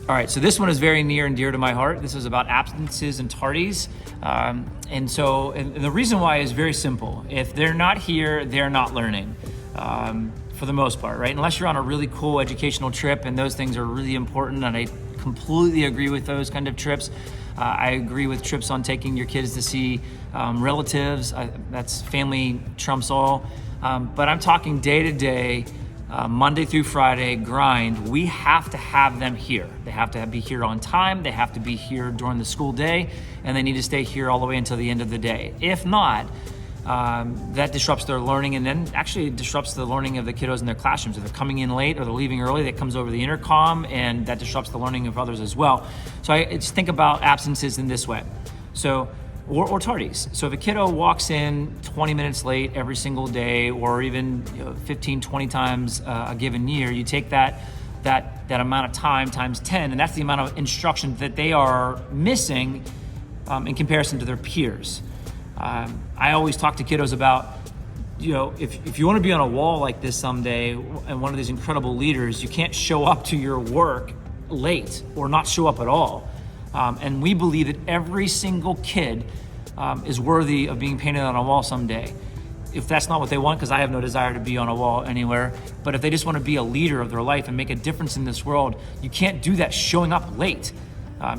All right, so this one is very near and dear to my heart. This is about absences and tardies. And the reason why is very simple. If they're not here, they're not learning, for the most part, right? Unless you're on a really cool educational trip, and those things are really important, and I completely agree with those kind of trips. I agree with trips on taking your kids to see relatives. That's family trumps all. But I'm talking day to day, Monday through Friday grind. We have to have them here. They have to be here on time. They have to be here during the school day, and they need to stay here all the way until the end of the day. If not, that disrupts their learning, and then actually disrupts the learning of the kiddos in their classrooms. If they're coming in late or they're leaving early, that comes over the intercom, and that disrupts the learning of others as well. So I just think about absences in this way. Or tardies. So if a kiddo walks in 20 minutes late every single day, or even 15, 20 times a given year, you take that amount of time times 10, and that's the amount of instruction that they are missing in comparison to their peers. I always talk to kiddos about, if you want to be on a wall like this someday and one of these incredible leaders, you can't show up to your work late or not show up at all. And we believe that every single kid is worthy of being painted on a wall someday. If that's not what they want, because I have no desire to be on a wall anywhere, but if they just want to be a leader of their life and make a difference in this world, you can't do that showing up late.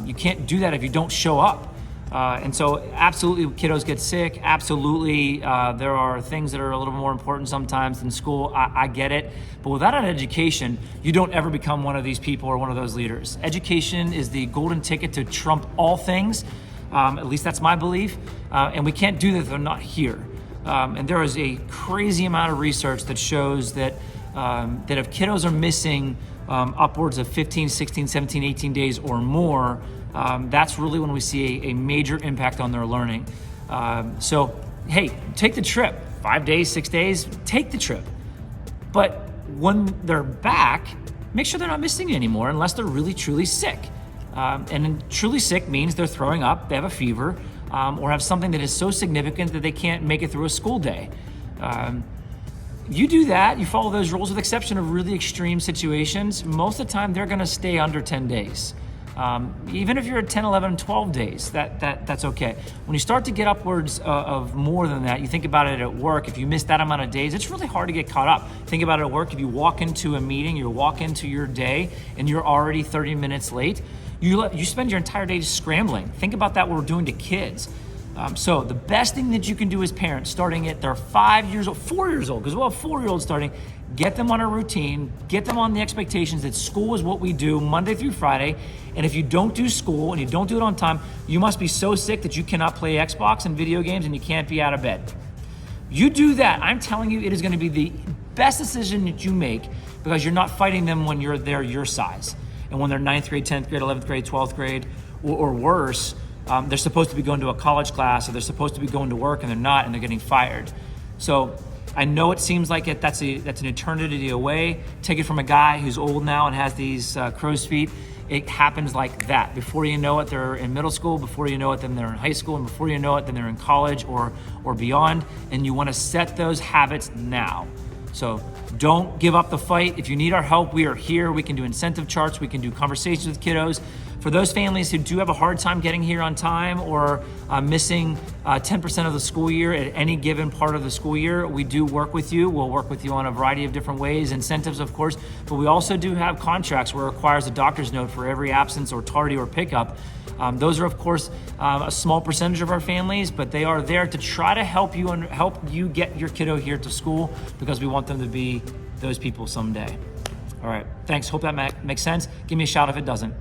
You can't do that if you don't show up. And so absolutely kiddos get sick. Absolutely, there are things that are a little more important sometimes than school. I get it. But without an education, you don't ever become one of these people or one of those leaders. Education is the golden ticket to trump all things. At least that's my belief. And we can't do that if they're not here. And there is a crazy amount of research that shows that if kiddos are missing upwards of 15, 16, 17, 18 days or more, that's really when we see a major impact on their learning. So, hey, take the trip. 5 days, 6 days, take the trip. But when they're back, make sure they're not missing it anymore unless they're really, truly sick. And truly sick means they're throwing up, they have a fever, or have something that is so significant that they can't make it through a school day. You do that, you follow those rules, with the exception of really extreme situations. Most of the time, they're gonna stay under 10 days. Even if you're at 10, 11, 12 days, that's okay. When you start to get upwards of more than that, you think about it at work. If you miss that amount of days, it's really hard to get caught up. Think about it at work. If you walk into a meeting, you walk into your day, and you're already 30 minutes late, you spend your entire day scrambling. Think about that, what we're doing to kids. So the best thing that you can do as parents, starting at they're 5 years old, 4 years old, because we'll have 4-year-olds starting, get them on a routine, get them on the expectations that school is what we do Monday through Friday. And if you don't do school and you don't do it on time, you must be so sick that you cannot play Xbox and video games and you can't be out of bed. You do that, I'm telling you, it is going to be the best decision that you make, because you're not fighting them when they're your size. And when they're 9th grade, 10th grade, 11th grade, 12th grade, or worse, they're supposed to be going to a college class, or they're supposed to be going to work, and they're not, and they're getting fired. So I know it seems like that's an eternity away. Take it from a guy who's old now and has these crow's feet. It happens like that. Before you know it, they're in middle school. Before you know it, then they're in high school. And before you know it, then they're in college or beyond. And you want to set those habits now. So don't give up the fight. If you need our help, we are here. We can do incentive charts. We can do conversations with kiddos. For those families who do have a hard time getting here on time, or missing 10% of the school year at any given part of the school year, we do work with you. We'll work with you on a variety of different ways, incentives, of course, but we also do have contracts where it requires a doctor's note for every absence or tardy or pickup. Those are, of course, a small percentage of our families, but they are there to try to help you and help you get your kiddo here to school, because we want them to be those people someday. All right, thanks. Hope that makes sense. Give me a shout if it doesn't.